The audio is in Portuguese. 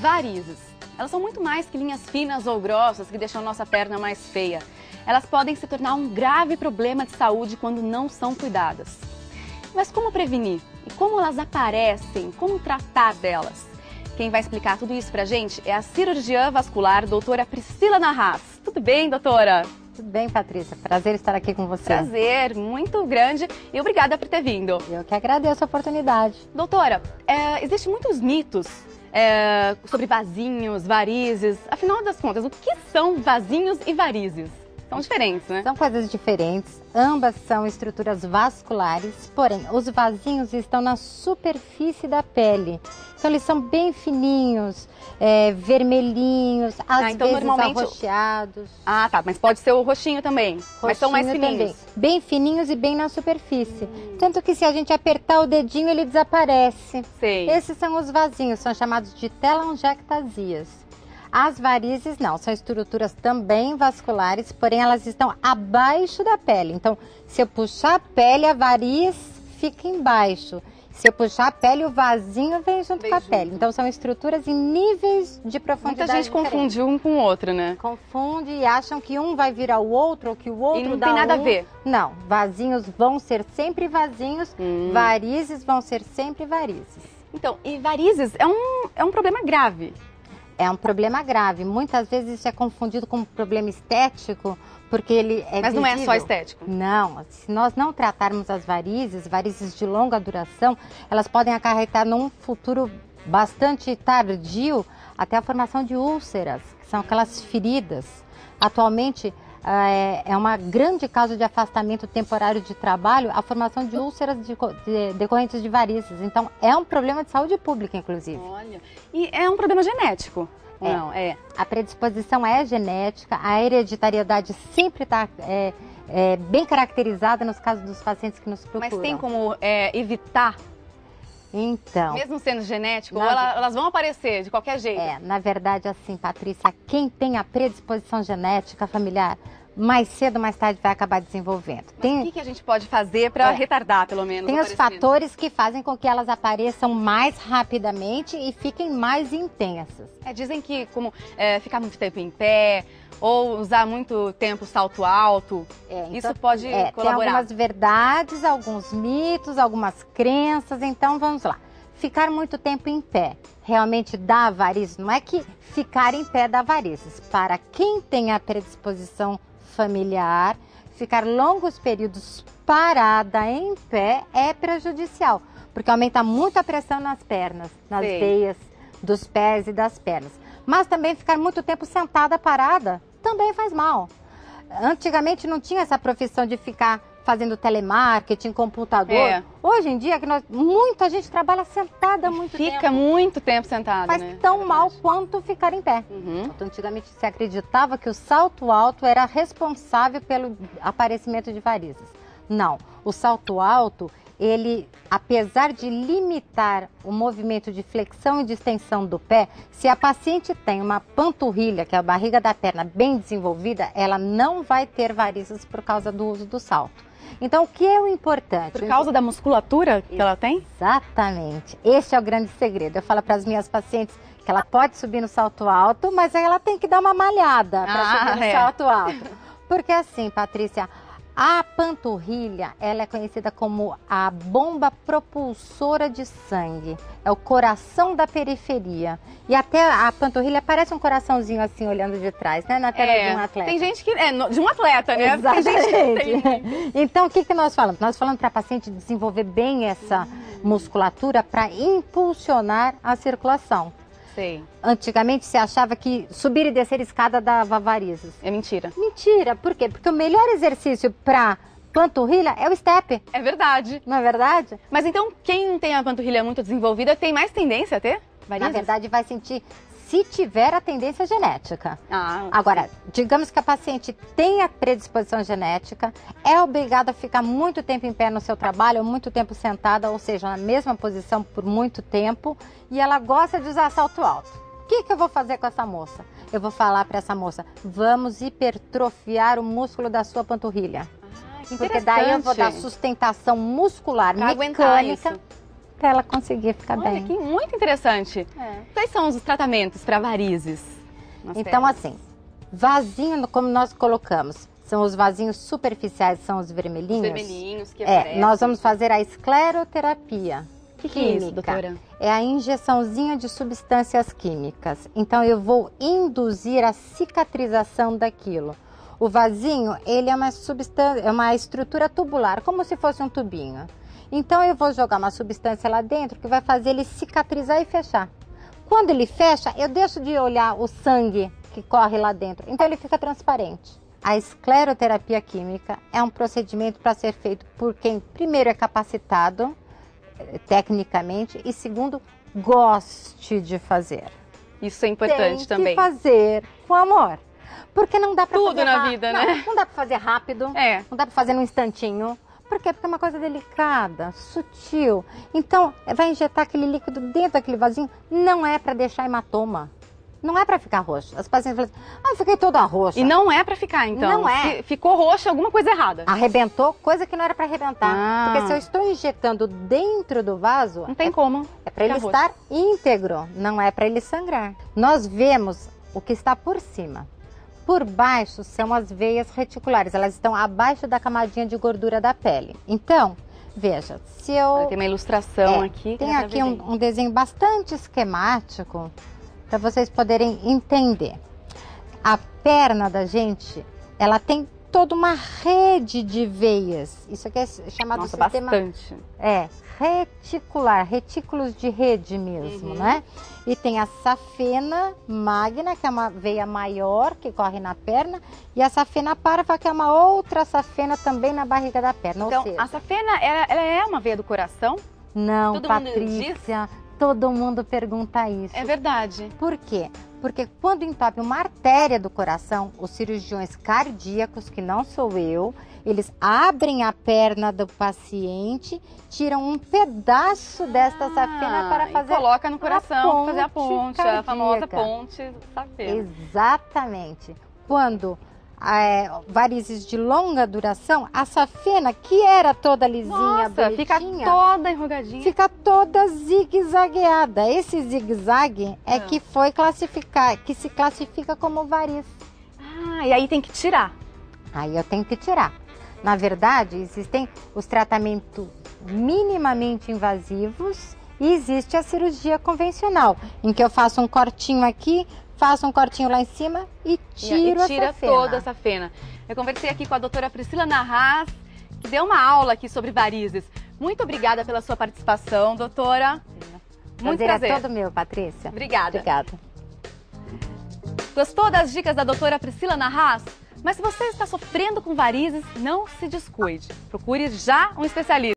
Varizes. Elas são muito mais que linhas finas ou grossas que deixam a nossa perna mais feia. Elas podem se tornar um grave problema de saúde quando não são cuidadas. Mas como prevenir? E como elas aparecem? Como tratar delas? Quem vai explicar tudo isso pra gente é a cirurgiã vascular, doutora Priscila Narras. Tudo bem, doutora? Tudo bem, Patrícia. Prazer estar aqui com você. Prazer, muito grande e obrigada por ter vindo. Eu que agradeço a oportunidade. Doutora, existem muitos mitos sobre vasinhos, varizes. Afinal das contas, o que são vasinhos e varizes? São diferentes, né? São coisas diferentes, ambas são estruturas vasculares, porém, os vasinhos estão na superfície da pele. Então, eles são bem fininhos, vermelhinhos, às então, vezes normalmente arroxeados. Ah, tá, mas pode ser o roxinho também, mas são mais Roxinho fininhos. também. Bem fininhos e bem na superfície. Tanto que se a gente apertar o dedinho, ele desaparece. Sei. Esses são os vasinhos, são chamados de telangiectasias. As varizes não, são estruturas também vasculares, porém elas estão abaixo da pele. Então, se eu puxar a pele, a variz fica embaixo. Se eu puxar a pele, o vasinho vem junto com a pele. Então, são estruturas em níveis de profundidade. Muita gente confunde um com o outro, né? Confunde e acham que um vai virar o outro ou que o outro E não dá tem nada a um. ver. Não, vasinhos vão ser sempre vasinhos, varizes vão ser sempre varizes. Então, e varizes é um problema grave. É um problema grave. Muitas vezes isso é confundido com um problema estético, porque ele é Mas não é só visível. estético. Não, se nós não tratarmos as varizes de longa duração, elas podem acarretar num futuro bastante tardio até a formação de úlceras, que são aquelas feridas. Atualmente, é uma grande causa de afastamento temporário de trabalho a formação de úlceras decorrentes de varizes. Então, é um problema de saúde pública, inclusive. Olha, e é um problema genético. Não, A predisposição é genética, a hereditariedade sempre está bem caracterizada nos casos dos pacientes que nos procuram. Mas tem como evitar, Então, mesmo sendo genético, ou elas vão aparecer de qualquer jeito? na verdade, assim, Patrícia, quem tem a predisposição genética familiar, mais cedo ou mais tarde vai acabar desenvolvendo. Mas o que a gente pode fazer para retardar, pelo menos, Tem o os aparecimento? fatores que fazem com que elas apareçam mais rapidamente e fiquem mais intensas. Dizem que como ficar muito tempo em pé, ou usar muito tempo salto alto, isso pode Tem colaborar. algumas verdades, alguns mitos, algumas crenças, então vamos lá. Ficar muito tempo em pé realmente dá varizes? Não é que ficar em pé dá varizes. Para quem tem a predisposição familiar, ficar longos períodos parada em pé é prejudicial, porque aumenta muito a pressão nas pernas, nas veias dos pés e das pernas. Mas também ficar muito tempo sentada, parada, também faz mal. Antigamente não tinha essa profissão de ficar fazendo telemarketing, computador. Hoje em dia, muita gente trabalha sentada muito tempo. Fica muito tempo sentada, Faz né? tão mal quanto ficar em pé. Então, antigamente se acreditava que o salto alto era responsável pelo aparecimento de varizes. Não, o salto alto, ele, apesar de limitar o movimento de flexão e de extensão do pé, se a paciente tem uma panturrilha, que é a barriga da perna, bem desenvolvida, ela não vai ter varizes por causa do uso do salto. Então, o que é o importante? Por causa da musculatura que ela tem? Exatamente. Esse é o grande segredo. Eu falo para as minhas pacientes que ela pode subir no salto alto, mas ela tem que dar uma malhada para subir no salto alto. Porque assim, Patrícia, a panturrilha, ela é conhecida como a bomba propulsora de sangue. É o coração da periferia. E até a panturrilha parece um coraçãozinho assim, olhando de trás, né? Na tela de um atleta. Tem gente que... de um atleta, né? Exatamente. Tem gente que tem. Então, o que nós falamos? Nós falamos para a paciente desenvolver bem essa musculatura para impulsionar a circulação. Sei. Antigamente se achava que subir e descer escada dava varizes. É mentira. Mentira, por quê? Porque o melhor exercício para panturrilha é o step. É verdade. Não é verdade? Mas então, quem não tem a panturrilha muito desenvolvida tem mais tendência a ter varizes? Na verdade, vai sentir se tiver a tendência genética. Ah, agora, digamos que a paciente tem a predisposição genética, é obrigada a ficar muito tempo em pé no seu trabalho, ou muito tempo sentada, ou seja, na mesma posição por muito tempo, e ela gosta de usar salto alto. O que eu vou fazer com essa moça? Eu vou falar para essa moça, vamos hipertrofiar o músculo da sua panturrilha. Que porque daí eu vou dar sustentação muscular, mecânica. até ela conseguir ficar Olha, bem. que muito interessante. Quais são os tratamentos para varizes? Então, assim, vasinho, como nós colocamos, são os vasinhos superficiais, são os vermelhinhos. Os vermelhinhos que aparecem. Nós vamos fazer a escleroterapia. O que é isso, doutora? É a injeçãozinha de substâncias químicas. Então, eu vou induzir a cicatrização daquilo. O vasinho, ele é uma estrutura tubular, como se fosse um tubinho. Então, eu vou jogar uma substância lá dentro que vai fazer ele cicatrizar e fechar. Quando ele fecha, eu deixo de olhar o sangue que corre lá dentro. Então, ele fica transparente. A escleroterapia química é um procedimento para ser feito por quem, primeiro, é capacitado tecnicamente e, segundo, goste de fazer. Isso é importante também. Tem que fazer com amor. Porque não dá para fazer tudo na vida, né? Não dá para fazer rápido, não dá para fazer num instantinho. Por quê? Porque é uma coisa delicada, sutil. Então, vai injetar aquele líquido dentro daquele vasinho, não é para deixar hematoma. Não é para ficar roxo. As pacientes falam assim, fiquei toda roxa. E não é para ficar, então. Não é. Se ficou roxa, alguma coisa errada. Arrebentou, coisa que não era para arrebentar. Porque se eu estou injetando dentro do vaso... Não tem como. É para ele estar íntegro, não é para ele sangrar. Nós vemos o que está por cima. Por baixo são as veias reticulares. Elas estão abaixo da camadinha de gordura da pele. Então, veja, se eu... Tem uma ilustração aqui. Tem aqui um desenho bastante esquemático para vocês poderem entender. A perna da gente, ela tem toda uma rede de veias. Isso aqui é chamado sistema... bastante. Reticular, retículos de rede mesmo, né? E tem a safena magna, que é uma veia maior que corre na perna, e a safena parva, que é uma outra safena também na barriga da perna. Então, ou seja, a safena, ela é uma veia do coração? Não, todo Patrícia, todo mundo pergunta isso. É verdade. Por quê? Porque quando entope uma artéria do coração, os cirurgiões cardíacos, que não sou eu, eles abrem a perna do paciente, tiram um pedaço desta safena para fazer... E coloca no coração, fazer a ponte, cardíaca. A famosa ponte safena. Exatamente. Quando varizes de longa duração, a safena, que era toda lisinha, bonitinha, fica toda enrugadinha. Fica toda zigue-zagueada. Esse zigue-zague que se classifica como variz. E aí tem que tirar. Aí eu tenho que tirar. Na verdade, existem os tratamentos minimamente invasivos e existe a cirurgia convencional, em que eu faço um cortinho aqui, faço um cortinho lá em cima e tiro tira toda essa fena. Eu conversei aqui com a doutora Priscila Narras, que deu uma aula aqui sobre varizes. Muito obrigada pela sua participação, doutora. Muito prazer. É todo meu, Patrícia. Obrigada. Obrigada. Gostou das dicas da doutora Priscila Narras? Mas se você está sofrendo com varizes, não se descuide. Procure já um especialista.